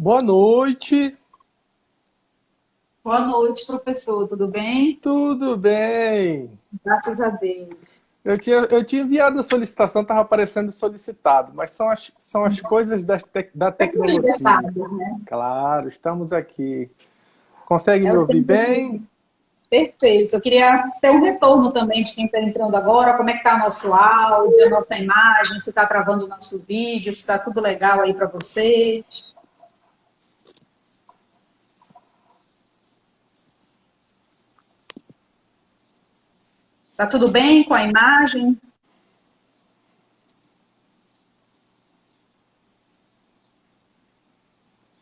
Boa noite, Boa noite, professor. Tudo bem? tudo bem? Graças a Deus. Eu tinha enviado a solicitação, estava aparecendo solicitado, mas são as coisas da Pequenos tecnologia. detalhes, né? Claro, estamos aqui. Consegue É me o ouvir tempo bem? de... Perfeito. Eu queria ter um retorno também de quem está entrando agora, como é que está o nosso áudio, a nossa imagem, se está travando o nosso vídeo, se está tudo legal aí para vocês. Está tudo bem com a imagem?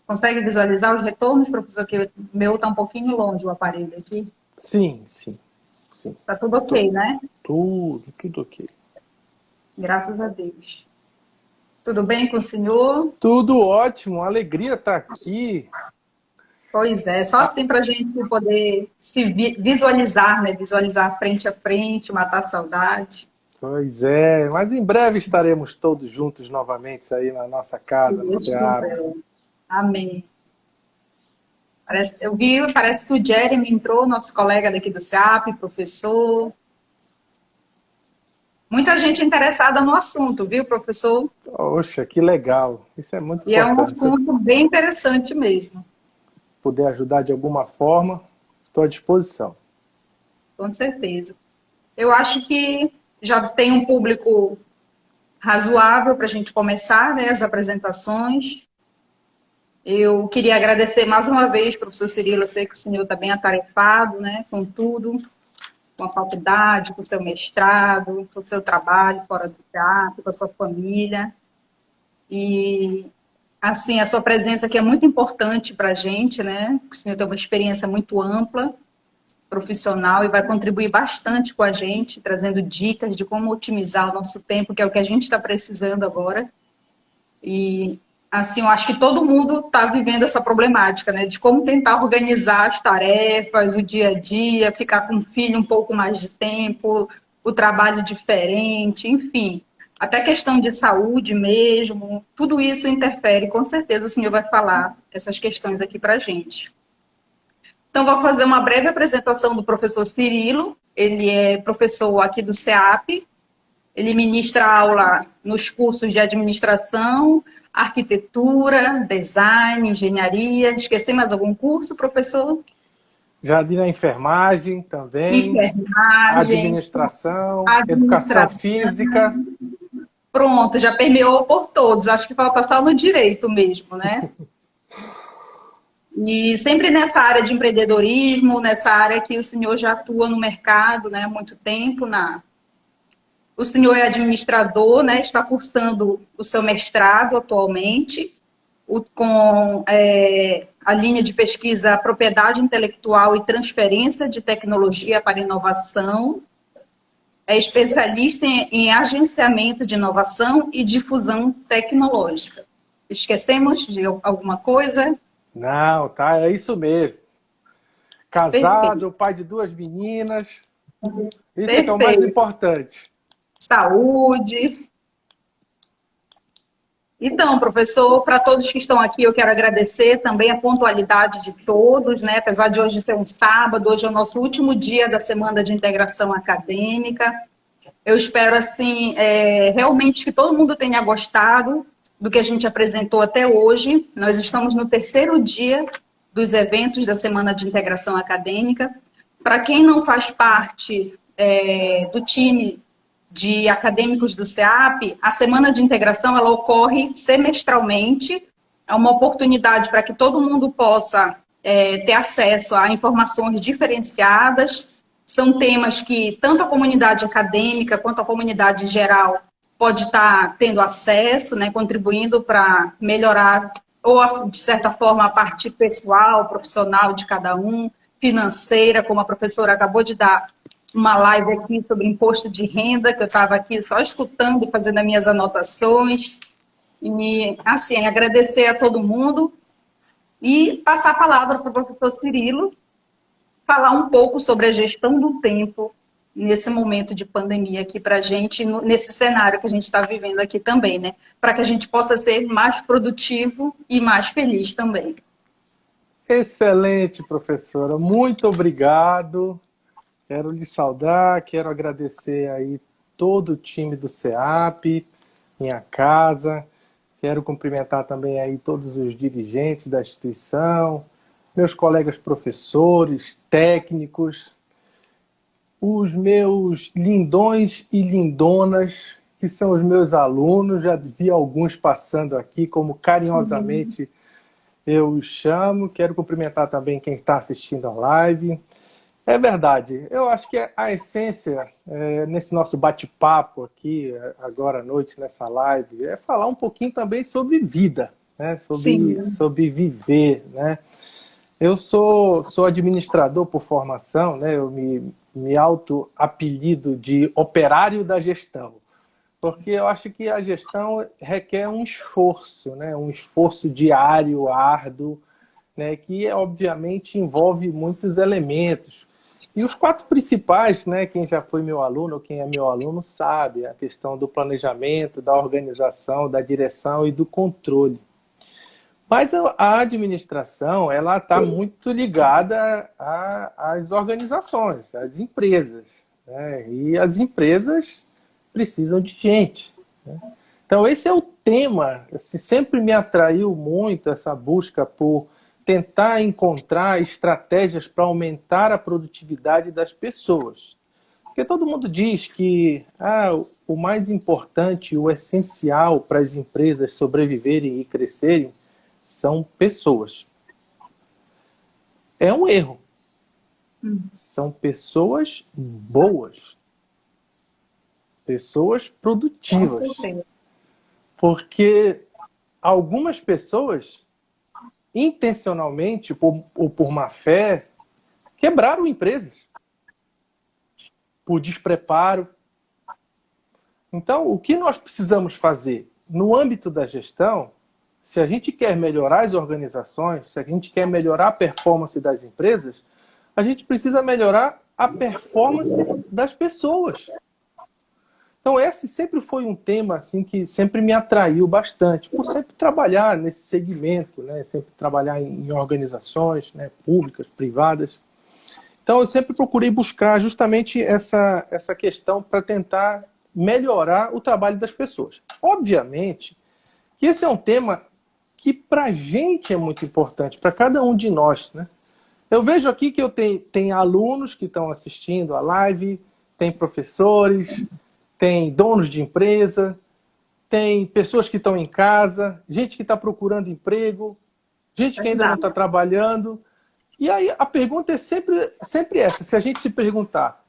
Consegue visualizar os retornos, professor? Que o meu está um pouquinho longe, o aparelho aqui. Sim, sim, sim. Está tudo Tu- ok, né? tudo ok. Graças a Deus. Tudo bem com o senhor? Tudo ótimo, alegria estar aqui. Pois é, só Ah, assim para a gente poder se visualizar, né? Visualizar frente a frente, matar a saudade. pois é, mas em breve estaremos todos juntos novamente aí na nossa Se casa, no Deus SEAP. quiser. Amém. Parece que o Jeremy entrou, nosso colega daqui do SEAP, professor. Muita gente interessada no assunto, viu, professor? Poxa, que legal. Isso é muito E é um importante. Se eu assunto bem interessante mesmo, puder ajudar de alguma forma, estou à disposição. com certeza. Eu acho que já tem um público razoável para a gente começar, né, as apresentações. Eu queria agradecer mais uma vez, professor Cirilo, eu sei que o senhor está bem atarefado, né, com tudo, com a faculdade, com o seu mestrado, com o seu trabalho fora do teatro, com a sua família. E, assim, a sua presença aqui é muito importante para a gente, né? O senhor tem uma experiência muito ampla, profissional, e vai contribuir bastante com a gente, trazendo dicas de como otimizar o nosso tempo, que é o que a gente está precisando agora. E, assim, eu acho que todo mundo está vivendo essa problemática, né? De como tentar organizar as tarefas, o dia a dia, ficar com o filho um pouco mais de tempo, o trabalho diferente, enfim. Até questão de saúde mesmo, tudo isso interfere, com certeza o senhor vai falar essas questões aqui para a gente. Então, vou fazer uma breve apresentação do professor Cirilo, ele é professor aqui do SEAP, ele ministra aula nos cursos de administração, arquitetura, design, engenharia. Esqueci mais algum curso, professor? Jardim da enfermagem também, Enfermagem, administração, educação administração. física. Pronto, já permeou por todos. Acho que falta só no direito mesmo, né? E sempre nessa área de empreendedorismo, nessa área que o senhor já atua no mercado, né, há muito tempo, o senhor é administrador, né? Está cursando o seu mestrado atualmente, com a linha de pesquisa Propriedade Intelectual e Transferência de Tecnologia para Inovação. É especialista em agenciamento de inovação e difusão tecnológica. Esquecemos de alguma coisa? Não, tá, é isso mesmo. Perfeito, Casado, pai de duas meninas. Isso é que é o mais perfeito. importante. Saúde. Então, professor, para todos que estão aqui, eu quero agradecer também a pontualidade de todos, né? Apesar de hoje ser um sábado, hoje é o nosso último dia da Semana de Integração Acadêmica. Eu espero, assim, realmente que todo mundo tenha gostado do que a gente apresentou até hoje. Nós estamos no terceiro dia dos eventos da Semana de Integração Acadêmica. Para quem não faz parte do time de acadêmicos do SEAP, a Semana de Integração ela ocorre semestralmente. É uma oportunidade para que todo mundo possa ter acesso a informações diferenciadas. São temas que tanto a comunidade acadêmica quanto a comunidade em geral pode estar tendo acesso, né, contribuindo para melhorar, ou de certa forma, a parte pessoal, profissional de cada um, financeira, como a professora acabou de dar uma live aqui sobre imposto de renda, que eu estava aqui só escutando e fazendo as minhas anotações. E, assim, agradecer a todo mundo e passar a palavra para o professor Cirilo, falar um pouco sobre a gestão do tempo nesse momento de pandemia aqui para a gente, nesse cenário que a gente está vivendo aqui também, né? Para que a gente possa ser mais produtivo e mais feliz também. Excelente, professora. Muito obrigado. Quero lhe saudar, quero agradecer aí todo o time do CEAP, minha casa. Quero cumprimentar também aí todos os dirigentes da instituição, meus colegas professores, técnicos, os meus lindões e lindonas, que são os meus alunos. Já vi alguns passando aqui, como carinhosamente eu os chamo. Quero cumprimentar também quem está assistindo a live. É verdade, eu acho que a essência nesse nosso bate-papo aqui, agora à noite, nessa live, é falar um pouquinho também sobre vida, né? Sobre viver, né? Eu sou administrador por formação, né? Eu me auto-apelido de operário da gestão, porque eu acho que a gestão requer um esforço, né? Um esforço diário, árduo, né? Que obviamente envolve muitos elementos. E os 4 principais, né, quem já foi meu aluno ou quem é meu aluno sabe, a questão do planejamento, da organização, da direção e do controle. Mas a administração, ela está muito ligada às organizações, às empresas, né? E as empresas precisam de gente, né? Então esse é o tema, assim, sempre me atraiu muito essa busca por tentar encontrar estratégias para aumentar a produtividade das pessoas. Porque todo mundo diz que o mais importante, o essencial para as empresas sobreviverem e crescerem são pessoas. É um erro. São pessoas boas. Pessoas produtivas. Porque algumas pessoas intencionalmente ou por má fé, quebraram empresas por despreparo. Então, o que nós precisamos fazer no âmbito da gestão, se a gente quer melhorar as organizações, se a gente quer melhorar a performance das empresas, a gente precisa melhorar a performance das pessoas. Então, esse sempre foi um tema assim, que sempre me atraiu bastante, por sempre trabalhar nesse segmento, né? Sempre trabalhar em organizações, né? Públicas, privadas. Então, eu sempre procurei buscar justamente essa questão para tentar melhorar o trabalho das pessoas. Obviamente que esse é um tema que para a gente é muito importante, para cada um de nós, né? Eu vejo aqui que eu tenho alunos que estão assistindo a live, tem professores, tem donos de empresa, tem pessoas que estão em casa, gente que está procurando emprego, gente que ainda não está trabalhando. E aí a pergunta é sempre essa, se a gente se perguntar,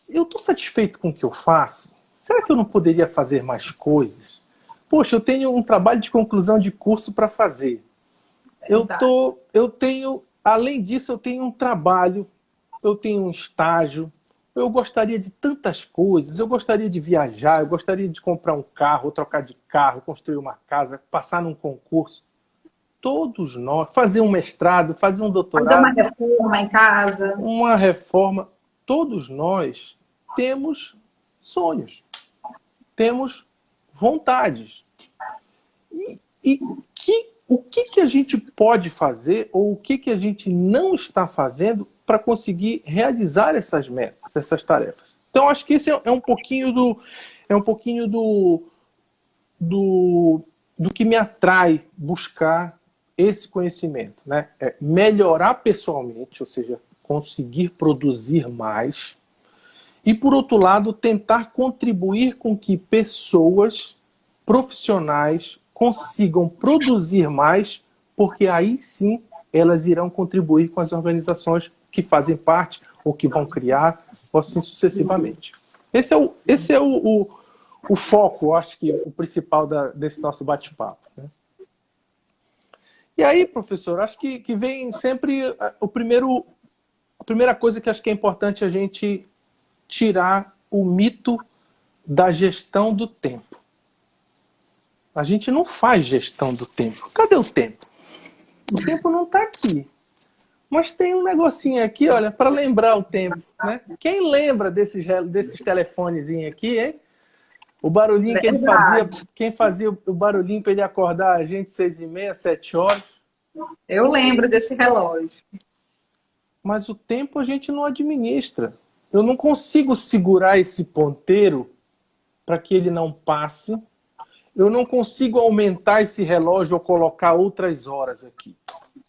eu estou satisfeito com o que eu faço? Será que eu não poderia fazer mais coisas? Poxa, eu tenho um trabalho de conclusão de curso para fazer. Além disso, eu tenho um trabalho, eu tenho um estágio, eu gostaria de tantas coisas, eu gostaria de viajar, eu gostaria de comprar um carro, trocar de carro, construir uma casa, passar num concurso. Todos nós, fazer um mestrado, fazer um doutorado. Fazer uma reforma em casa. Uma reforma. Todos nós temos sonhos, temos vontades. E o que a gente pode fazer ou o que a gente não está fazendo para conseguir realizar essas metas, essas tarefas? Então, acho que esse é um pouquinho do que me atrai buscar esse conhecimento, né? É melhorar pessoalmente, ou seja, conseguir produzir mais, e, por outro lado, tentar contribuir com que pessoas profissionais consigam produzir mais, porque aí sim elas irão contribuir com as organizações que fazem parte ou que vão criar, ou assim sucessivamente. Esse é o foco, acho que o principal desse nosso bate-papo, né? E aí, professor, acho que vem sempre a primeira coisa que acho que é importante a gente tirar o mito da gestão do tempo. A gente não faz gestão do tempo. Cadê o tempo? O tempo não está aqui. Mas tem um negocinho aqui, olha, para lembrar o tempo, né? Quem lembra desses telefonezinhos aqui, hein? O barulhinho que ele fazia, Verdade. quem fazia o barulhinho para ele acordar a gente 6h30, 7 horas. Eu lembro desse relógio. Mas o tempo a gente não administra. Eu não consigo segurar esse ponteiro para que ele não passe. Eu não consigo aumentar esse relógio ou colocar outras horas aqui.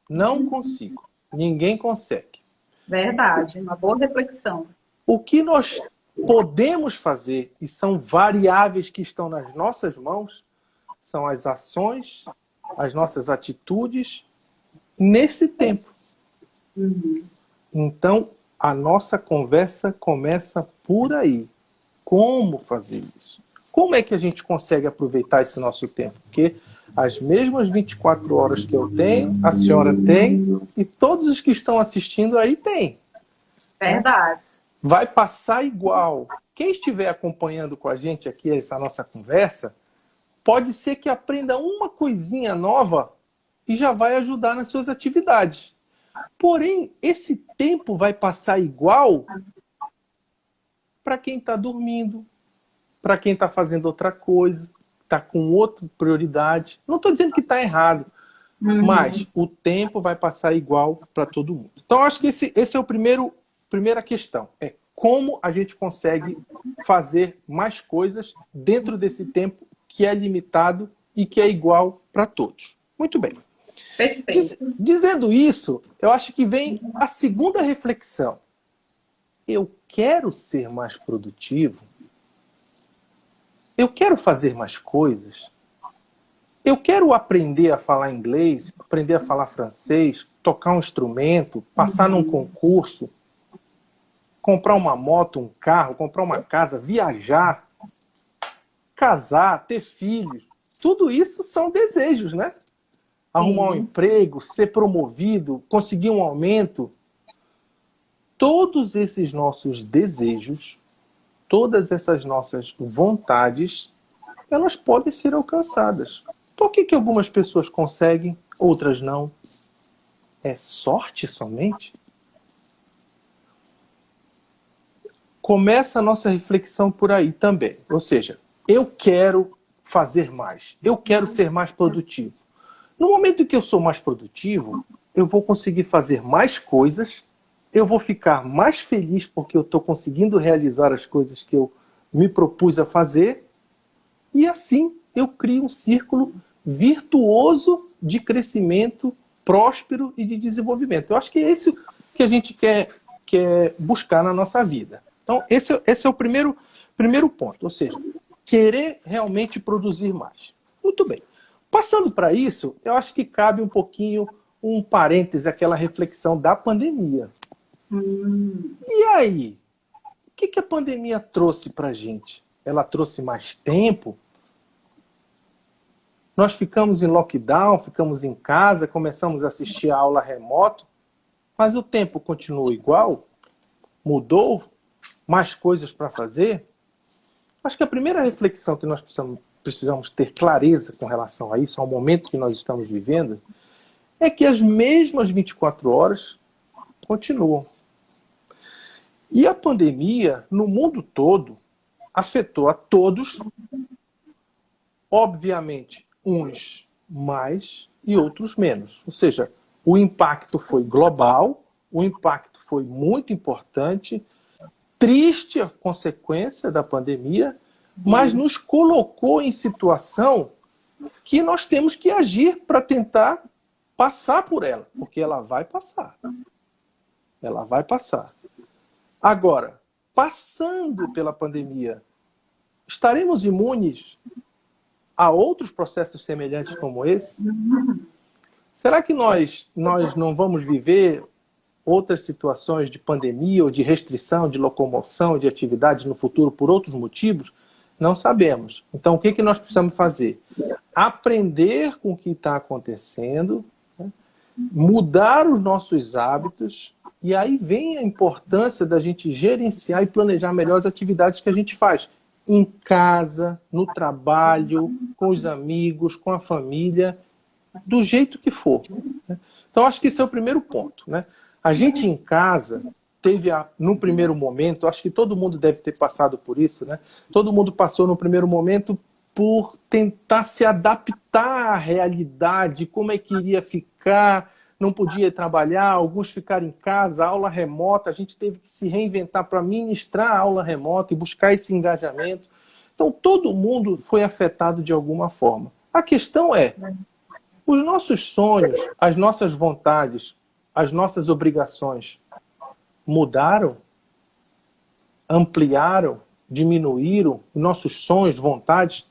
Não consigo. Ninguém consegue. Verdade, uma boa reflexão. O que nós podemos fazer, e são variáveis que estão nas nossas mãos, são as ações, as nossas atitudes nesse tempo. Então, a nossa conversa começa por aí. Como fazer isso? Como é que a gente consegue aproveitar esse nosso tempo? Porque as mesmas 24 horas que eu tenho, a senhora tem, e todos os que estão assistindo aí têm. Verdade. Vai passar igual. Quem estiver acompanhando com a gente aqui essa nossa conversa, pode ser que aprenda uma coisinha nova e já vai ajudar nas suas atividades. Porém, esse tempo vai passar igual para quem está dormindo, para quem está fazendo outra coisa, está com outra prioridade. Não estou dizendo que está errado, mas o tempo vai passar igual para todo mundo. Então, acho que esse é o primeira questão. É como a gente consegue fazer mais coisas dentro desse tempo que é limitado e que é igual para todos. Muito bem. Perfeito. Dizendo isso, eu acho que vem a segunda reflexão. Eu quero ser mais produtivo? Eu quero fazer mais coisas? Eu quero aprender a falar inglês, aprender a falar francês, tocar um instrumento, passar num concurso, comprar uma moto, um carro, comprar uma casa, viajar, casar, ter filhos. Tudo isso são desejos, né? Arrumar um emprego, ser promovido, conseguir um aumento. Todos esses nossos desejos, todas essas nossas vontades, elas podem ser alcançadas. Por que algumas pessoas conseguem, outras não? É sorte somente? Começa a nossa reflexão por aí também. Ou seja, eu quero fazer mais. Eu quero ser mais produtivo. No momento que eu sou mais produtivo, eu vou conseguir fazer mais coisas, eu vou ficar mais feliz porque eu estou conseguindo realizar as coisas que eu me propus a fazer, e assim eu crio um círculo virtuoso de crescimento, próspero e de desenvolvimento. Eu acho que é isso que a gente quer buscar na nossa vida. Então, esse é o primeiro ponto, ou seja, querer realmente produzir mais. Muito bem. Passando para isso, eu acho que cabe um pouquinho, um parêntese, aquela reflexão da pandemia. E aí? O que a pandemia trouxe para a gente? Ela trouxe mais tempo? Nós ficamos em lockdown, ficamos em casa, começamos a assistir a aula remoto, mas o tempo continuou igual? Mudou? Mais coisas para fazer? Acho que a primeira reflexão que nós precisamos ter clareza com relação a isso, ao momento que nós estamos vivendo, é que as mesmas 24 horas continuam. E a pandemia, no mundo todo, afetou a todos, obviamente, uns mais e outros menos. Ou seja, o impacto foi global, o impacto foi muito importante, triste a consequência da pandemia, mas nos colocou em situação que nós temos que agir para tentar passar por ela, porque ela vai passar. Ela vai passar. Agora, passando pela pandemia, estaremos imunes a outros processos semelhantes como esse? Será que nós não vamos viver outras situações de pandemia ou de restrição de locomoção, de atividades no futuro por outros motivos? Não sabemos. Então, o que nós precisamos fazer? Aprender com o que está acontecendo, né? Mudar os nossos hábitos, e aí vem a importância da gente gerenciar e planejar melhor as atividades que a gente faz. Em casa, no trabalho, com os amigos, com a família, do jeito que for. Então, acho que esse é o primeiro ponto, né? A gente em casa teve, no primeiro momento, acho que todo mundo deve ter passado por isso, né? Todo mundo passou no primeiro momento por tentar se adaptar à realidade, como é que iria ficar, não podia ir trabalhar, alguns ficaram em casa, aula remota, a gente teve que se reinventar para ministrar a aula remota e buscar esse engajamento. Então, todo mundo foi afetado de alguma forma. A questão é, os nossos sonhos, as nossas vontades, as nossas obrigações mudaram? Ampliaram? Diminuíram? Nossos sonhos, vontades?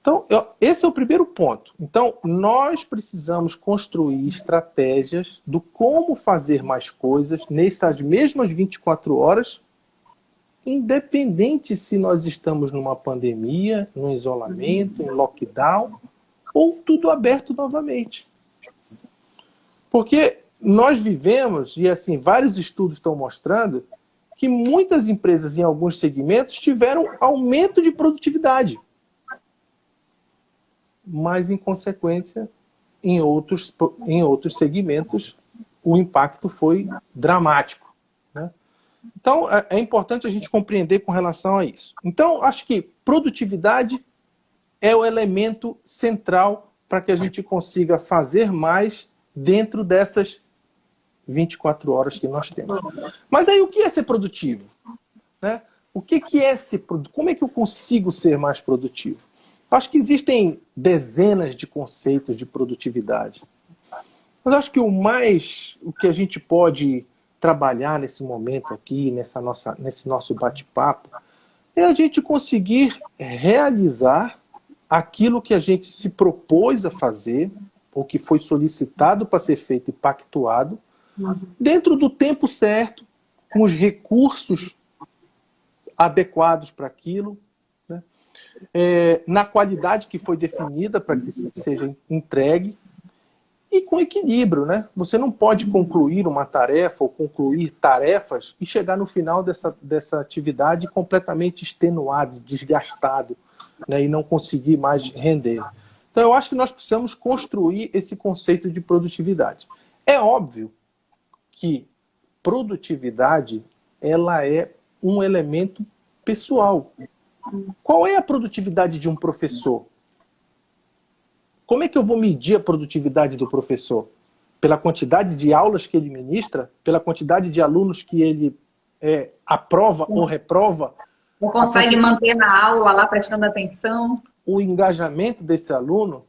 Então, esse é o primeiro ponto. Então, nós precisamos construir estratégias do como fazer mais coisas nessas mesmas 24 horas, independente se nós estamos numa pandemia, num isolamento, em lockdown, ou tudo aberto novamente. Porque nós vivemos, e assim, vários estudos estão mostrando, que muitas empresas em alguns segmentos tiveram aumento de produtividade. Mas, em consequência, em outros segmentos, o impacto foi dramático, né? Então, é importante a gente compreender com relação a isso. Então, acho que produtividade é o elemento central para que a gente consiga fazer mais dentro dessas 24 horas que nós temos. Mas aí, o que é ser produtivo? Né? O que é ser produtivo? Como é que eu consigo ser mais produtivo? Acho que existem dezenas de conceitos de produtividade. Mas acho que o que a gente pode trabalhar nesse momento aqui, nesse nosso bate-papo, é a gente conseguir realizar aquilo que a gente se propôs a fazer, ou que foi solicitado para ser feito e pactuado, dentro do tempo certo, com os recursos adequados para aquilo, né? Na qualidade que foi definida para que seja entregue, e com equilíbrio, né? Você não pode concluir uma tarefa ou concluir tarefas e chegar no final dessa atividade completamente extenuado, desgastado, né? E não conseguir mais render. Então, eu acho que nós precisamos construir esse conceito de produtividade. É óbvio que produtividade ela é um elemento pessoal. Qual é a produtividade de um professor? Como é que eu vou medir a produtividade do professor? Pela quantidade de aulas que ele ministra? Pela quantidade de alunos que ele aprova ou reprova? Não consegue manter na aula lá prestando atenção? O engajamento desse aluno?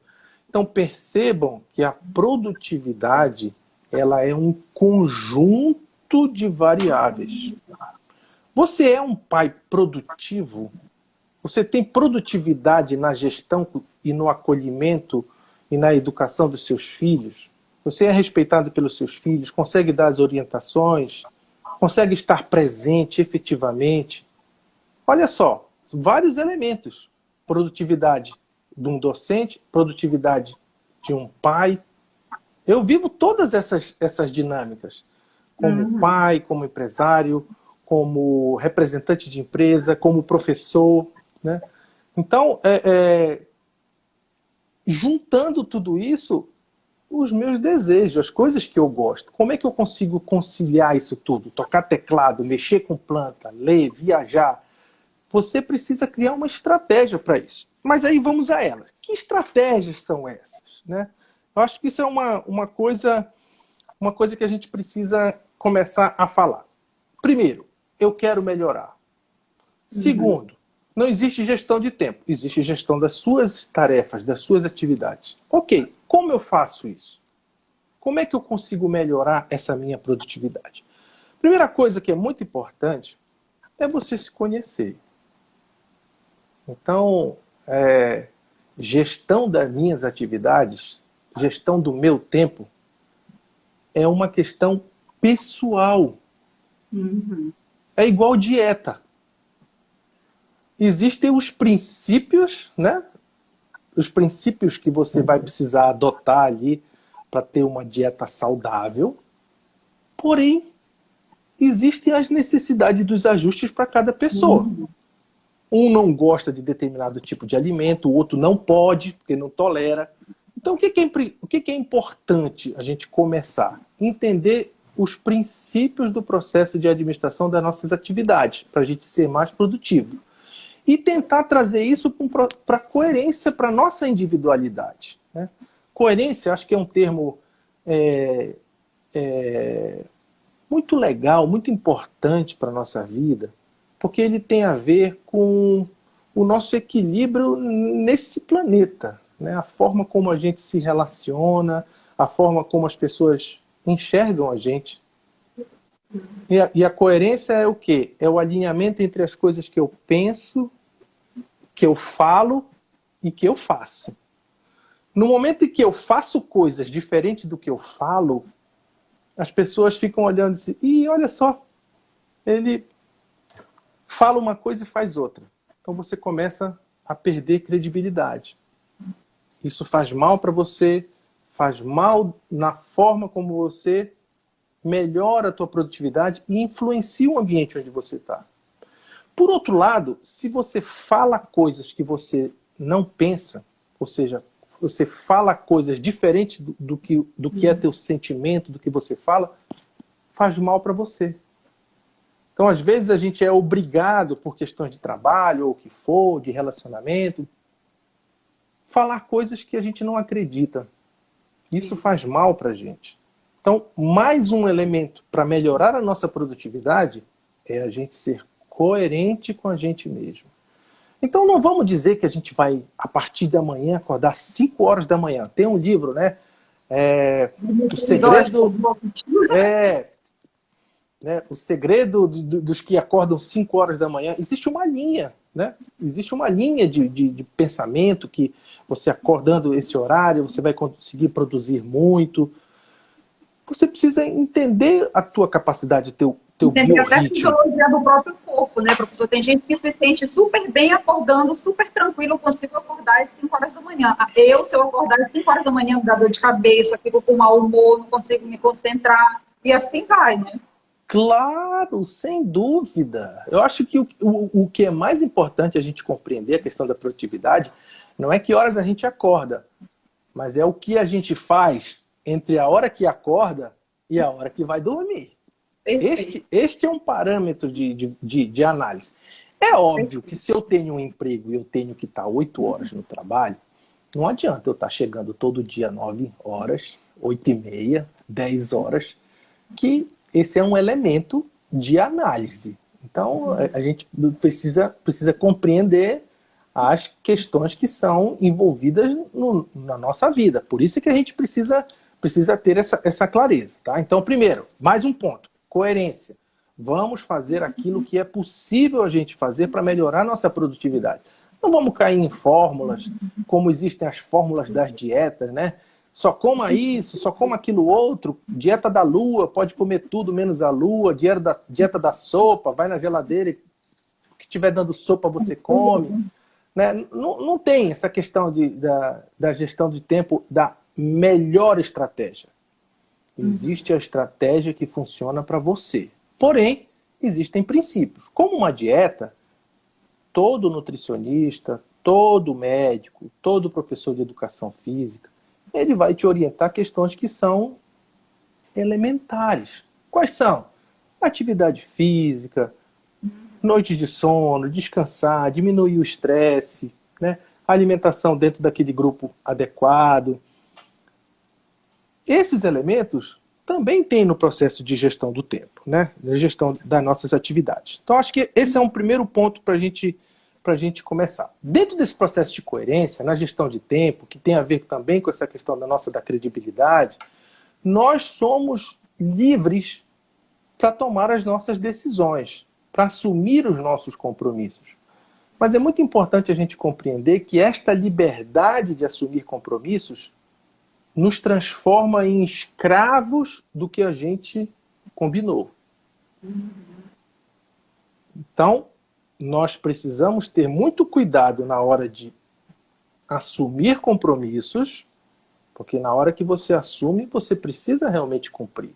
Então percebam que a produtividade ela é um conjunto de variáveis. Você é um pai produtivo? Você tem produtividade na gestão e no acolhimento e na educação dos seus filhos? Você é respeitado pelos seus filhos? Consegue dar as orientações? Consegue estar presente efetivamente? Olha só, vários elementos. Produtividade de um docente, produtividade de um pai. Eu vivo todas essas dinâmicas. Como pai, como empresário, como representante de empresa, como professor, né? Então, juntando tudo isso, os meus desejos, as coisas que eu gosto, como é que eu consigo conciliar isso tudo? Tocar teclado, mexer com planta, ler, viajar. Você precisa criar uma estratégia para isso. Mas aí vamos a ela. Que estratégias são essas, né? Eu acho que isso é uma coisa que a gente precisa começar a falar. Primeiro, eu quero melhorar. Segundo, não existe gestão de tempo. Existe gestão das suas tarefas, das suas atividades. Ok, como eu faço isso? Como é que eu consigo melhorar essa minha produtividade? Primeira coisa que é muito importante é você se conhecer. Então, gestão das minhas atividades, gestão do meu tempo, é uma questão pessoal. É igual dieta. Existem os princípios, né? Os princípios que você vai precisar adotar ali para ter uma dieta saudável. Porém, existem as necessidades dos ajustes para cada pessoa. Um não gosta de determinado tipo de alimento, o outro não pode, porque não tolera. Então, o que é importante a gente começar? Entender os princípios do processo de administração das nossas atividades, para a gente ser mais produtivo. E tentar trazer isso para coerência, para a nossa individualidade, né? Coerência, acho que é um termo muito legal, muito importante para a nossa vida, porque ele tem a ver com o nosso equilíbrio nesse planeta, né? A forma como a gente se relaciona, a forma como as pessoas enxergam a gente. E a coerência é o quê? É o alinhamento entre as coisas que eu penso, que eu falo e que eu faço. No momento em que eu faço coisas diferentes do que eu falo, as pessoas ficam olhando e dizem, ih, olha só, ele fala uma coisa e faz outra. Então você começa a perder credibilidade. Isso faz mal para você, faz mal na forma como você melhora a tua produtividade e influencia o ambiente onde você está. Por outro lado, se você fala coisas que você não pensa, ou seja, você fala coisas diferentes do que é teu sentimento, do que você fala, faz mal para você. Então, às vezes, a gente é obrigado, por questões de trabalho, ou o que for, de relacionamento, falar coisas que a gente não acredita. Isso faz mal para a gente. Então, mais um elemento para melhorar a nossa produtividade é a gente ser coerente com a gente mesmo. Então não vamos dizer que a gente vai, a partir da manhã, acordar às 5 horas da manhã. Tem um livro, né? O segredo... o segredo dos que acordam 5 horas da manhã. Existe uma linha, né? Existe uma linha de pensamento que você acordando esse horário, você vai conseguir produzir muito. Você precisa entender a tua capacidade, teu entender até a biorritmo. fisiologia do próprio corpo, né, professor? Tem gente que se sente super bem acordando, super tranquilo, consigo acordar às 5 horas da manhã. Se eu acordar às 5 horas da manhã, me dá dor de cabeça, fico com mau humor, não consigo me concentrar, e assim vai, né? Claro, sem dúvida. Eu acho que o que é mais importante a gente compreender a questão da produtividade não é que horas a gente acorda, mas é o que a gente faz entre a hora que acorda e a hora que vai dormir. Este é um parâmetro de análise. É óbvio que se eu tenho um emprego e eu tenho que estar 8 horas no trabalho, não adianta eu estar chegando todo dia 9 horas, 8h30, 10 horas, que esse é um elemento de análise. Então, a gente precisa compreender as questões que são envolvidas na nossa vida. Por isso que a gente precisa ter essa clareza. Tá? Então, primeiro, mais um ponto. Coerência. Vamos fazer aquilo que é possível a gente fazer para melhorar nossa produtividade. Não vamos cair em fórmulas, como existem as fórmulas das dietas, né? Só coma isso, só coma aquilo outro. Dieta da lua, pode comer tudo menos a lua. Dieta da sopa, vai na geladeira, o que estiver dando sopa você come. Né? Não tem essa questão da gestão de tempo, da melhor estratégia. Existe a estratégia que funciona para você. Porém, existem princípios. Como uma dieta, todo nutricionista, todo médico, todo professor de educação física, ele vai te orientar questões que são elementares. Quais são? Atividade física, noites de sono, descansar, diminuir o estresse, né? Alimentação dentro daquele grupo adequado. Esses elementos também tem no processo de gestão do tempo, né? Na gestão das nossas atividades. Então, acho que esse é um primeiro ponto para a gente começar. Dentro desse processo de coerência, na gestão de tempo, que tem a ver também com essa questão da credibilidade, nós somos livres para tomar as nossas decisões, para assumir os nossos compromissos. Mas é muito importante a gente compreender que esta liberdade de assumir compromissos nos transforma em escravos do que a gente combinou. Então, nós precisamos ter muito cuidado na hora de assumir compromissos, porque na hora que você assume, você precisa realmente cumprir.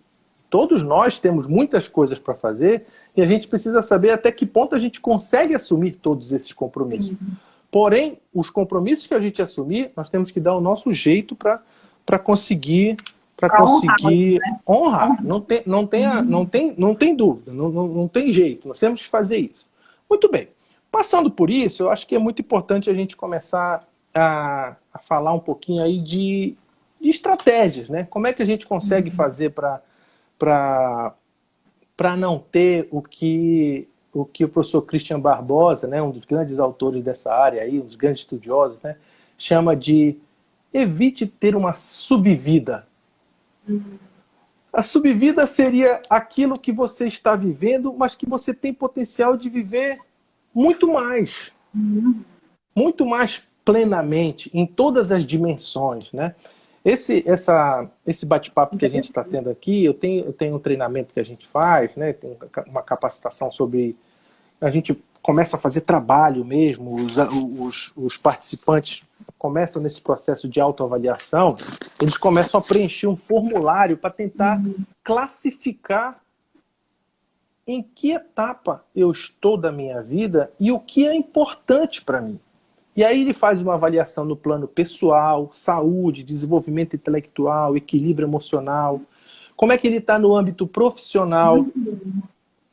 Todos nós temos muitas coisas para fazer e a gente precisa saber até que ponto a gente consegue assumir todos esses compromissos. Porém, os compromissos que a gente assumir, nós temos que dar o nosso jeito para conseguir para conseguir honrar. Não tem dúvida, não tem jeito, nós temos que fazer isso. Muito bem. Passando por isso, eu acho que é muito importante a gente começar a falar um pouquinho aí de estratégias, né? Como é que a gente consegue fazer para não ter o que o professor Christian Barbosa, né, um dos grandes autores dessa área, aí, um dos grandes estudiosos, né, chama de evite ter uma subvida. A subvida seria aquilo que você está vivendo, mas que você tem potencial de viver muito mais. Muito mais plenamente, em todas as dimensões, né? Esse bate-papo que a gente está tendo aqui, eu tenho um treinamento que a gente faz, né? Tem uma capacitação sobre... A gente começa a fazer trabalho mesmo, os participantes começam nesse processo de autoavaliação, eles começam a preencher um formulário para tentar classificar em que etapa eu estou da minha vida e o que é importante para mim. E aí ele faz uma avaliação no plano pessoal, saúde, desenvolvimento intelectual, equilíbrio emocional, como é que ele está no âmbito profissional,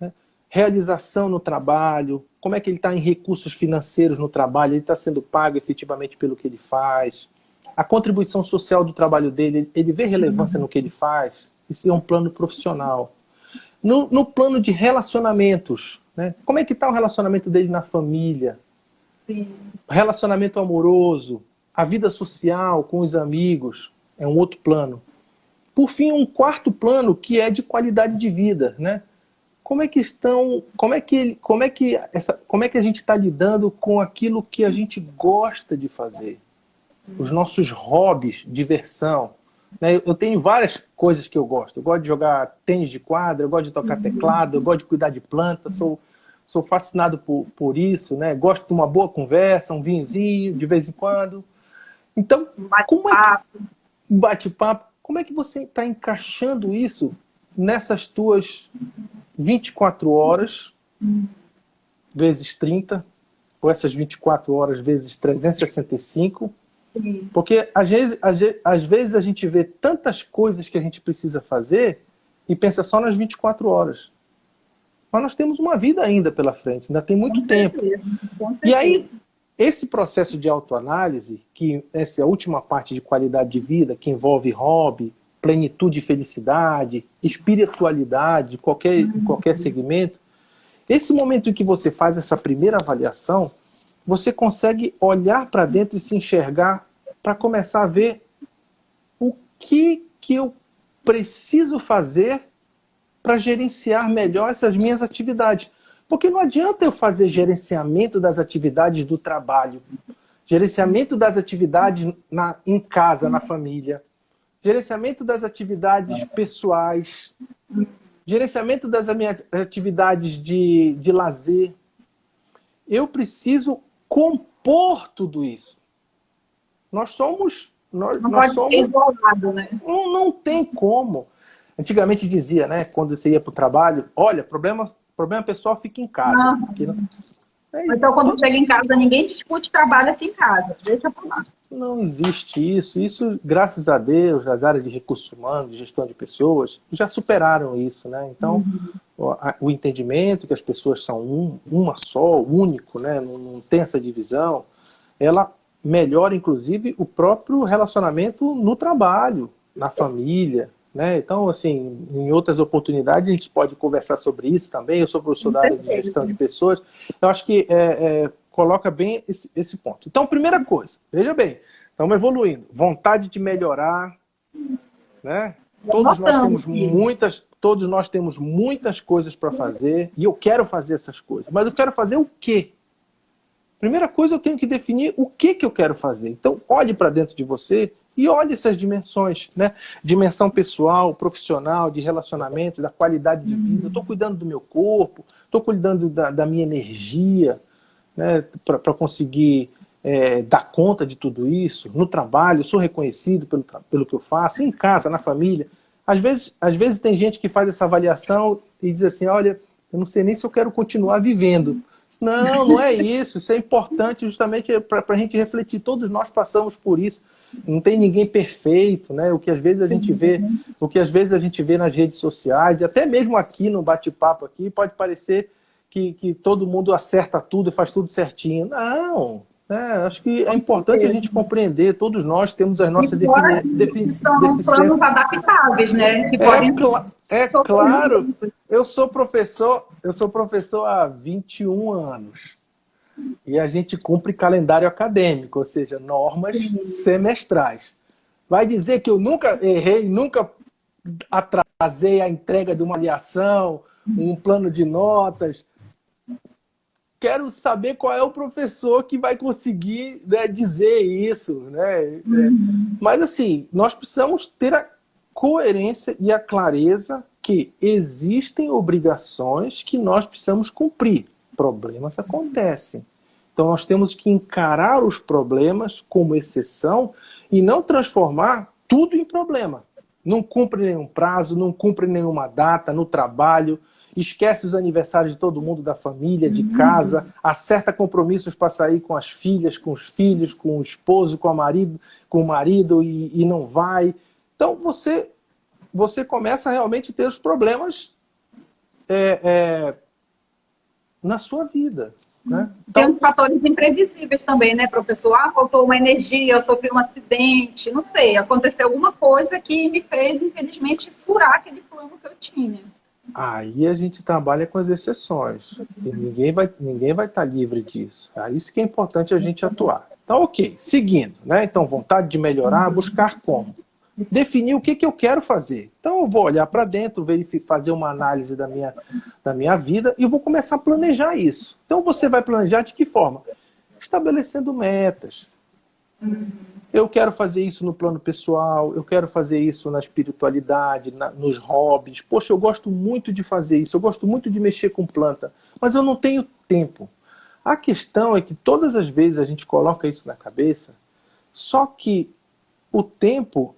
né? Realização no trabalho, como é que ele está em recursos financeiros no trabalho, ele está sendo pago efetivamente pelo que ele faz, a contribuição social do trabalho dele, ele vê relevância no que ele faz, isso é um plano profissional. No plano de relacionamentos, né? Como é que está o relacionamento dele na família? Sim. Relacionamento amoroso, a vida social com os amigos, é um outro plano. Por fim, um quarto plano que é de qualidade de vida, né? Como é que a gente está lidando com aquilo que a gente gosta de fazer? Os nossos hobbies, diversão. Né? Eu tenho várias coisas que eu gosto. Eu gosto de jogar tênis de quadra, eu gosto de tocar teclado, eu gosto de cuidar de planta, sou fascinado por isso, né? Gosto de uma boa conversa, um vinhozinho, de vez em quando. Então, bate-papo, como é que você está encaixando isso nessas tuas 24 horas vezes 30, ou essas 24 horas vezes 365? Sim. Porque às vezes a gente vê tantas coisas que a gente precisa fazer e pensa só nas 24 horas. Mas nós temos uma vida ainda pela frente, ainda tem muito tempo. E aí, esse processo de autoanálise, que essa é a última parte de qualidade de vida, que envolve hobby, plenitude e felicidade, espiritualidade, qualquer segmento, esse momento em que você faz essa primeira avaliação, você consegue olhar para dentro e se enxergar para começar a ver o que eu preciso fazer para gerenciar melhor essas minhas atividades. Porque não adianta eu fazer gerenciamento das atividades do trabalho, gerenciamento das atividades em casa, na família, gerenciamento das atividades pessoais, gerenciamento das minhas atividades de lazer. Eu preciso compor tudo isso. Nós somos... Não pode ser isolado, né? Não tem como. Antigamente dizia, né, quando você ia para o trabalho, olha, problema pessoal fica em casa. Então, quando chega em casa, ninguém discute trabalho aqui em casa. Deixa pra lá. Não existe isso. Isso, graças a Deus, as áreas de recursos humanos, de gestão de pessoas, já superaram isso, né? Então, o entendimento que as pessoas são uma só, único, né? Não tem essa divisão, ela melhora, inclusive, o próprio relacionamento no trabalho, na família, né? Então, assim, em outras oportunidades a gente pode conversar sobre isso também. Eu sou professor da área de gestão de pessoas. Eu acho que coloca bem esse ponto. Então, primeira coisa, veja bem, estamos evoluindo. Vontade de melhorar, né? Todos nós temos muitas coisas para fazer e eu quero fazer essas coisas. Mas eu quero fazer o quê? Primeira coisa, eu tenho que definir o que eu quero fazer. Então, olhe para dentro de você e olhe essas dimensões, né? Dimensão pessoal, profissional, de relacionamento, da qualidade de vida. Eu estou cuidando do meu corpo, estou cuidando da minha energia, né? Para conseguir dar conta de tudo isso. No trabalho, eu sou reconhecido pelo que eu faço, em casa, na família. Às vezes tem gente que faz essa avaliação e diz assim, olha, eu não sei nem se eu quero continuar vivendo. Não, não é isso. Isso é importante justamente para a gente refletir. Todos nós passamos por isso. Não tem ninguém perfeito, né? O que às vezes a gente vê, o que às vezes a gente vê nas redes sociais, e até mesmo aqui no bate-papo aqui, pode parecer que todo mundo acerta tudo e faz tudo certinho. Não, né? Acho que é importante a gente compreender. Todos nós temos as nossas São planos deficiências. adaptáveis, né? Que podem É claro. Eu sou professor há 21 anos. E a gente cumpre calendário acadêmico, ou seja, normas semestrais. Vai dizer que eu nunca errei, nunca atrasei a entrega de uma avaliação, um plano de notas. Quero saber qual é o professor que vai conseguir, né, dizer isso, né? Mas assim, nós precisamos ter a coerência e a clareza que existem obrigações que nós precisamos cumprir. Problemas acontecem. Então nós temos que encarar os problemas como exceção e não transformar tudo em problema. Não cumpre nenhum prazo, não cumpre nenhuma data no trabalho, esquece os aniversários de todo mundo da família, de casa, acerta compromissos para sair com as filhas, com os filhos, com o esposo, com o marido e não vai. Então você começa a realmente ter os problemas na sua vida. Né? Então, tem uns fatores imprevisíveis também, né, professor? Ah, faltou uma energia, eu sofri um acidente, não sei, aconteceu alguma coisa que me fez, infelizmente, furar aquele plano que eu tinha. Aí a gente trabalha com as exceções. E ninguém vai estar livre disso. É isso que é importante a gente atuar. Então, ok, seguindo. Né? Então, vontade de melhorar, buscar como. Definir o que eu quero fazer. Então, eu vou olhar para dentro, fazer uma análise da minha vida e vou começar a planejar isso. Então, você vai planejar de que forma? Estabelecendo metas. Eu quero fazer isso no plano pessoal, eu quero fazer isso na espiritualidade, nos hobbies. Poxa, eu gosto muito de fazer isso, eu gosto muito de mexer com planta, mas eu não tenho tempo. A questão é que todas as vezes a gente coloca isso na cabeça, só que o tempo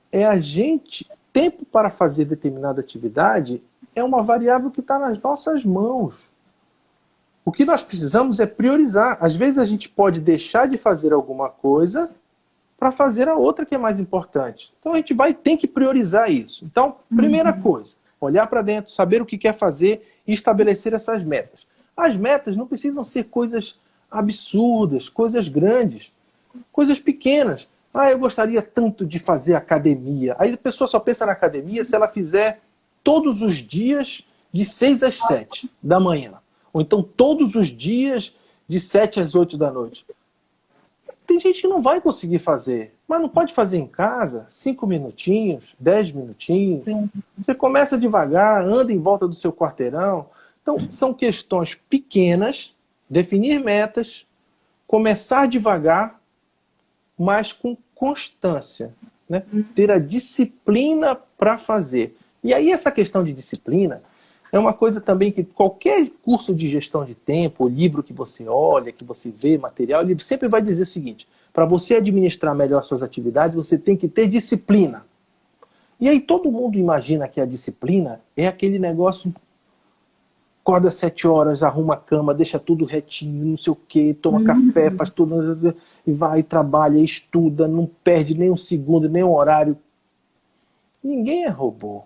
tempo para fazer determinada atividade é uma variável que está nas nossas mãos. O que nós precisamos é priorizar. Às vezes a gente pode deixar de fazer alguma coisa para fazer a outra que é mais importante. Então a gente tem que priorizar isso. Então, primeira coisa, olhar para dentro, saber o que quer fazer e estabelecer essas metas. As metas não precisam ser coisas absurdas, coisas grandes, coisas pequenas. Ah, eu gostaria tanto de fazer academia. Aí a pessoa só pensa na academia se ela fizer todos os dias de 6 às 7 da manhã. Ou então todos os dias de 7 às 8 da noite. Tem gente que não vai conseguir fazer, mas não pode fazer em casa 5 minutinhos, 10 minutinhos. Sim. Você começa devagar, anda em volta do seu quarteirão. Então, são questões pequenas, definir metas, começar devagar, mas com constância. Né? Ter a disciplina para fazer. E aí essa questão de disciplina é uma coisa também que qualquer curso de gestão de tempo, livro que você olha, que você vê, material, ele sempre vai dizer o seguinte: para você administrar melhor suas atividades, você tem que ter disciplina. E aí todo mundo imagina que a disciplina é aquele negócio, acorda às 7 horas, arruma a cama, deixa tudo retinho, não sei o quê, toma café, faz tudo, e vai, trabalha, estuda, não perde nem um segundo, nem um horário. Ninguém é robô.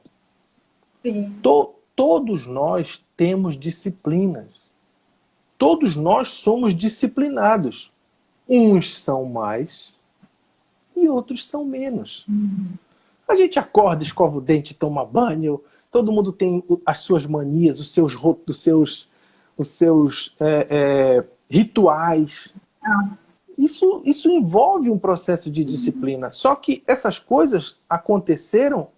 Sim. Todos nós temos disciplinas. Todos nós somos disciplinados. Uns são mais e outros são menos. A gente acorda, escova o dente, toma banho, todo mundo tem as suas manias, os seus rituais. Isso envolve um processo de disciplina. Só que essas coisas aconteceram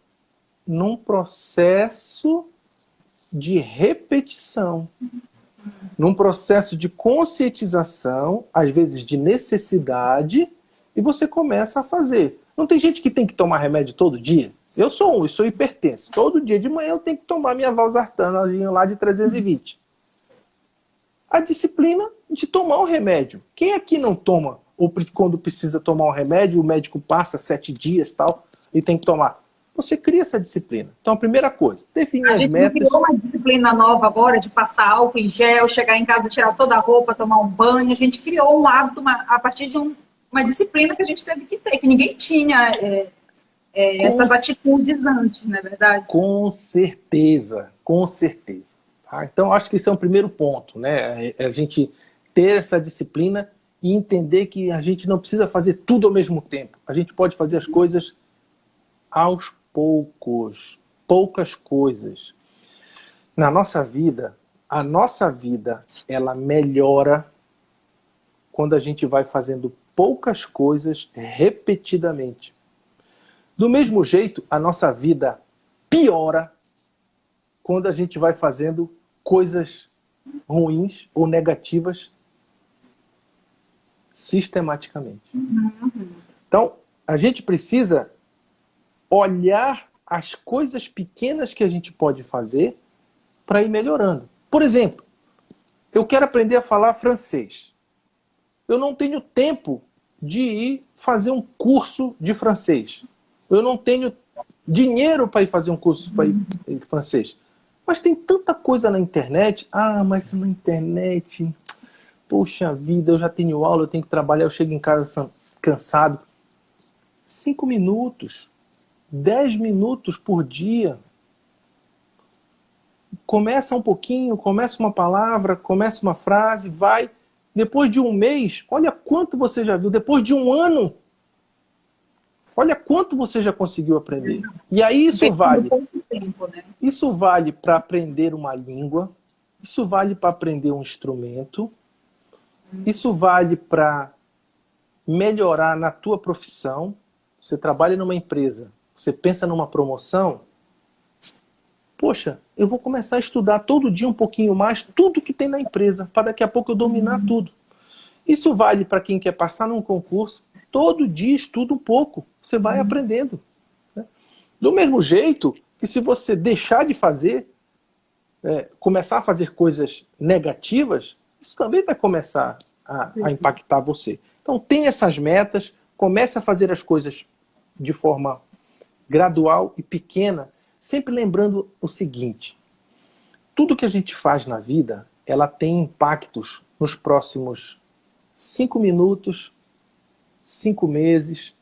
num processo de repetição, num processo de conscientização, às vezes de necessidade, e você começa a fazer. Não tem gente que tem que tomar remédio todo dia? Eu sou hipertenso. Todo dia de manhã eu tenho que tomar minha valsartana lá de 320. A disciplina de tomar o remédio. Quem aqui não toma? Ou quando precisa tomar um remédio, o médico passa 7 dias tal, e tem que tomar. você cria essa disciplina. Então, a primeira coisa, definir A as gente não metas. criou uma disciplina nova agora de passar álcool em gel, chegar em casa, tirar toda a roupa, tomar um banho. A gente criou um hábito a partir de uma disciplina que a gente teve que ter, que ninguém tinha Com, essas atitudes antes, não é verdade? com certeza, com certeza. Tá? Então, acho que esse é um primeiro ponto, né? É a gente ter essa disciplina e entender que a gente não precisa fazer tudo ao mesmo tempo. A gente pode fazer as coisas aos poucos, poucas coisas. Na nossa vida, a nossa vida, ela melhora quando a gente vai fazendo poucas coisas repetidamente. Do mesmo jeito, a nossa vida piora quando a gente vai fazendo coisas ruins ou negativas sistematicamente. Então, a gente precisa olhar as coisas pequenas que a gente pode fazer para ir melhorando. Por exemplo, eu quero aprender a falar francês. Eu não tenho tempo de ir fazer um curso de francês. Eu não tenho dinheiro para ir fazer um curso de francês. Mas tem tanta coisa na internet. Ah, mas na internet, poxa vida, eu já tenho aula, eu tenho que trabalhar, eu chego em casa cansado. 5 minutos, 10 minutos por dia. Começa um pouquinho, começa uma palavra, começa uma frase, vai. Depois de um mês, olha quanto você já viu. Depois de um ano, olha quanto você já conseguiu aprender. E aí isso vale. Isso vale para aprender uma língua, isso vale para aprender um instrumento, isso vale para melhorar na tua profissão. Você trabalha numa empresa, você pensa numa promoção, poxa, eu vou começar a estudar todo dia um pouquinho mais tudo que tem na empresa, para daqui a pouco eu dominar tudo. Isso vale para quem quer passar num concurso, todo dia estuda um pouco, você vai aprendendo. Né? Do mesmo jeito que se você deixar de fazer, começar a fazer coisas negativas, isso também vai começar a impactar você. Então tem essas metas, comece a fazer as coisas de forma gradual e pequena, sempre lembrando o seguinte: tudo que a gente faz na vida, ela tem impactos nos próximos 5 minutos, 5 meses,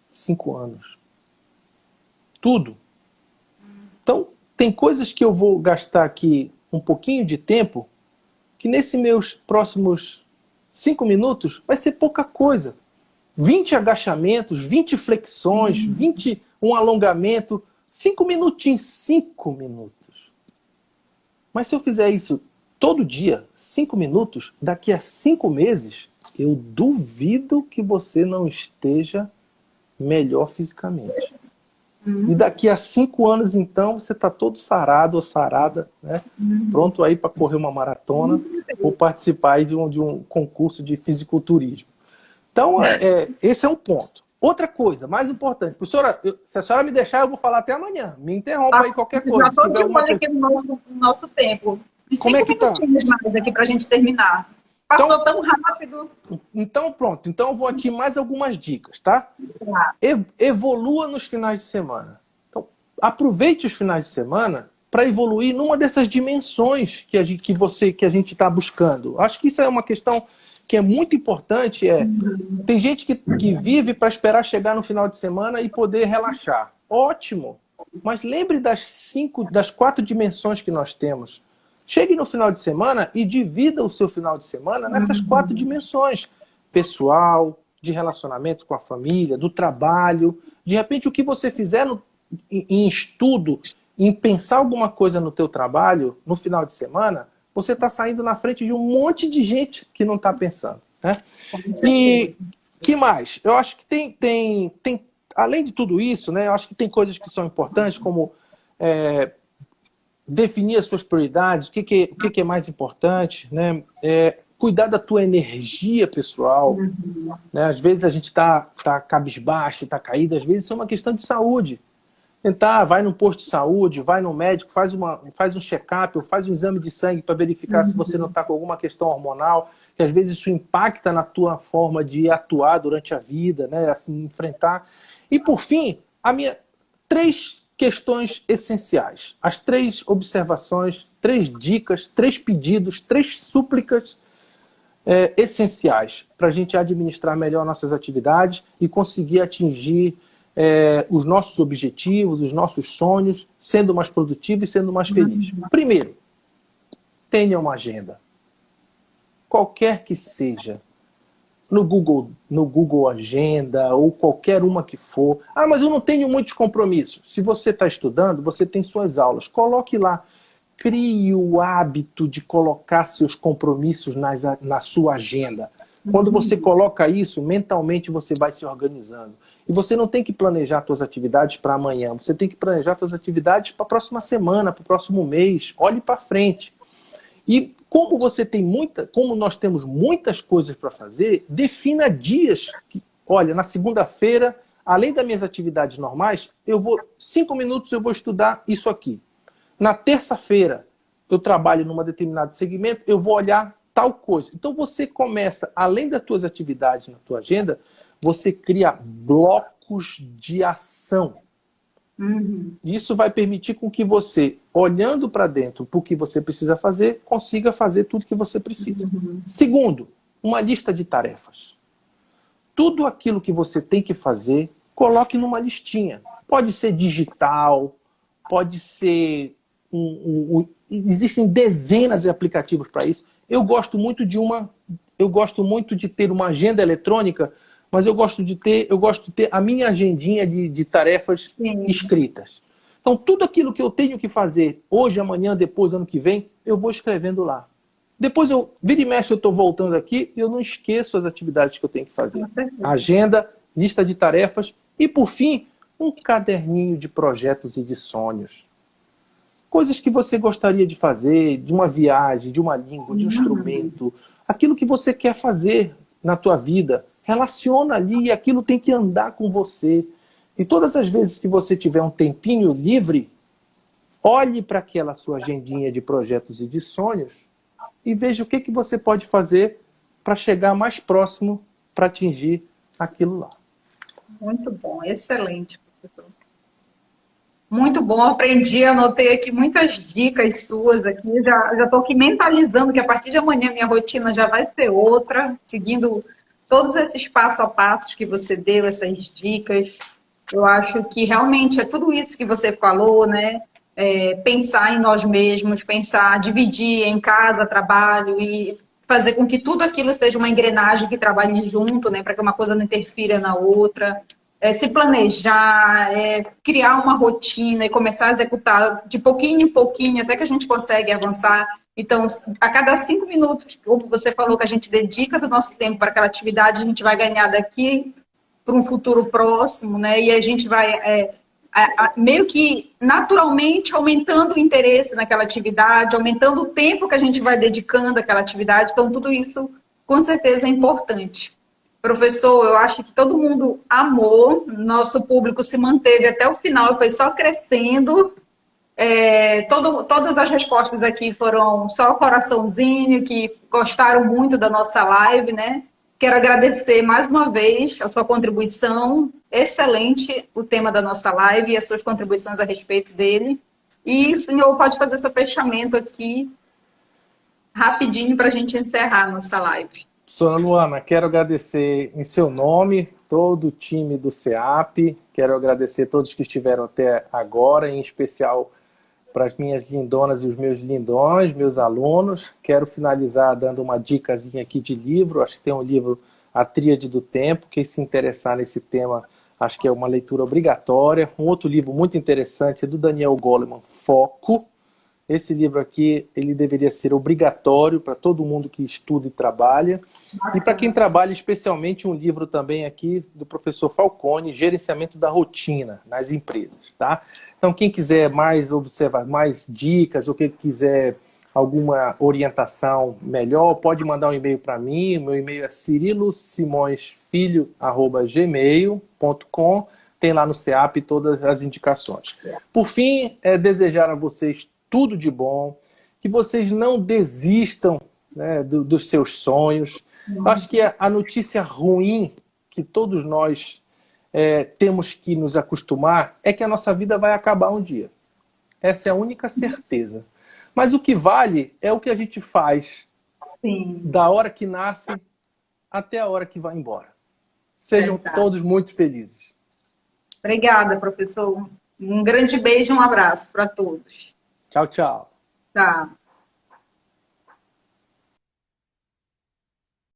5 anos. Tudo. Então, tem coisas que eu vou gastar aqui um pouquinho de tempo, que nesses meus próximos 5 minutos vai ser pouca coisa. 20 agachamentos, 20 flexões, 20 um alongamento, 5 minutinhos, 5 minutos. Mas se eu fizer isso todo dia, 5 minutos, daqui a 5 meses, eu duvido que você não esteja melhor fisicamente. E daqui a 5 anos, então, você está todo sarado ou sarada, né? Pronto aí para correr uma maratona ou participar aí de um concurso de fisiculturismo. Então, esse é um ponto. Outra coisa, mais importante. Professora, se a senhora me deixar, eu vou falar até amanhã. Me interrompa aí qualquer coisa. Já estou de olho aqui no nosso tempo. De 5 minutinhos mais aqui para a gente terminar. Passou então, tão rápido. Então, pronto. Então, eu vou aqui mais algumas dicas, tá? Evolua nos finais de semana. Então, aproveite os finais de semana para evoluir numa dessas dimensões que a gente está buscando. Acho que isso é uma questão que é muito importante. Tem gente que vive para esperar chegar no final de semana e poder relaxar. Ótimo! Mas lembre das 4 dimensões que nós temos. Chegue no final de semana e divida o seu final de semana nessas 4 dimensões. Pessoal, de relacionamento com a família, do trabalho. De repente, o que você fizer em estudo, em pensar alguma coisa no teu trabalho, no final de semana, você está saindo na frente de um monte de gente que não está pensando. Né? E que mais? Eu acho que tem além de tudo isso, né, eu acho que tem coisas que são importantes, como definir as suas prioridades, o que é mais importante, né? Cuidar da tua energia pessoal. Né? Às vezes a gente está cabisbaixo, está caído, às vezes isso é uma questão de saúde. Vai no posto de saúde, vai no médico, faz um check-up, ou faz um exame de sangue para verificar se você não está com alguma questão hormonal, que às vezes isso impacta na tua forma de atuar durante a vida, né? Assim, enfrentar. E por fim, 3 questões essenciais, as 3 observações, 3 dicas, 3 pedidos, 3 súplicas essenciais para a gente administrar melhor nossas atividades e conseguir atingir os nossos objetivos, os nossos sonhos, sendo mais produtivo e sendo mais feliz. Primeiro, tenha uma agenda. Qualquer que seja. No Google Agenda ou qualquer uma que for. Ah, mas eu não tenho muitos compromissos. Se você está estudando, você tem suas aulas. Coloque lá. Crie o hábito de colocar seus compromissos na sua agenda. Quando você coloca isso, mentalmente você vai se organizando. E você não tem que planejar suas atividades para amanhã. Você tem que planejar suas atividades para a próxima semana, para o próximo mês. Olhe para frente. E como nós temos muitas coisas para fazer, defina dias. Olha, na segunda-feira, além das minhas atividades normais, 5 minutos eu vou estudar isso aqui. Na terça-feira, eu trabalho num determinado segmento, eu vou olhar tal coisa. Então você começa, além das tuas atividades na tua agenda, você cria blocos de ação. Isso vai permitir com que você, olhando para dentro para o que você precisa fazer, consiga fazer tudo que você precisa. Segundo, uma lista de tarefas. Tudo aquilo que você tem que fazer, coloque numa listinha. Pode ser digital, pode ser... Existem dezenas de aplicativos para isso. Eu gosto muito de ter uma agenda eletrônica, mas eu gosto de ter a minha agendinha de tarefas escritas. Então, tudo aquilo que eu tenho que fazer hoje, amanhã, depois, ano que vem, eu vou escrevendo lá. Depois, vira e mexe, eu estou voltando aqui e eu não esqueço as atividades que eu tenho que fazer. Agenda, lista de tarefas e, por fim, um caderninho de projetos e de sonhos. Coisas que você gostaria de fazer, de uma viagem, de uma língua, de um instrumento. Aquilo que você quer fazer na tua vida. Relaciona ali e aquilo tem que andar com você. E todas as vezes que você tiver um tempinho livre, olhe para aquela sua agendinha de projetos e de sonhos e veja o que você pode fazer para chegar mais próximo para atingir aquilo lá. Muito bom, excelente, professor. Muito bom, aprendi, anotei aqui muitas dicas suas aqui, já estou aqui mentalizando que a partir de amanhã minha rotina já vai ser outra, seguindo todos esses passo a passos que você deu, essas dicas. Eu acho que realmente é tudo isso que você falou, né? Pensar em nós mesmos, dividir em casa, trabalho e fazer com que tudo aquilo seja uma engrenagem que trabalhe junto, né? Para que uma coisa não interfira na outra. Se planejar, criar uma rotina e começar a executar de pouquinho em pouquinho, até que a gente consegue avançar. Então, a cada 5 minutos, como você falou, que a gente dedica do nosso tempo para aquela atividade, a gente vai ganhar daqui para um futuro próximo, né? E a gente vai meio que naturalmente aumentando o interesse naquela atividade, aumentando o tempo que a gente vai dedicando àquela atividade. Então, tudo isso, com certeza, é importante. Professor, eu acho que todo mundo amou, nosso público se manteve até o final, foi só crescendo. Todas as respostas aqui foram só coraçãozinho, que gostaram muito da nossa live, né? Quero agradecer mais uma vez a sua contribuição, excelente o tema da nossa live e as suas contribuições a respeito dele. E o senhor pode fazer seu fechamento aqui, rapidinho, para a gente encerrar a nossa live. Professora Luana, quero agradecer em seu nome todo o time do CEAP, quero agradecer a todos que estiveram até agora, em especial para as minhas lindonas e os meus lindões, meus alunos. Quero finalizar dando uma dicasinha aqui de livro, acho que tem um livro, A Tríade do Tempo, quem se interessar nesse tema, acho que é uma leitura obrigatória. Um outro livro muito interessante é do Daniel Goleman, Foco. Esse livro aqui, ele deveria ser obrigatório para todo mundo que estuda e trabalha. E para quem trabalha, especialmente um livro também aqui do professor Falcone, Gerenciamento da Rotina nas Empresas. Tá? Então, quem quiser mais observar, mais dicas, ou quem quiser alguma orientação melhor, pode mandar um e-mail para mim. Meu e-mail é cirilosimõesfilho@gmail.com. Tem lá no CEAP todas as indicações. Por fim, desejar a vocês tudo de bom, que vocês não desistam, né, dos seus sonhos. Eu acho que a notícia ruim que todos nós temos que nos acostumar é que a nossa vida vai acabar um dia. Essa é a única certeza. Mas o que vale é o que a gente faz. Sim. Da hora que nasce até a hora que vai embora. Sejam todos muito felizes. Obrigada, professor. Um grande beijo e um abraço para todos. Tchau, tchau. Tá.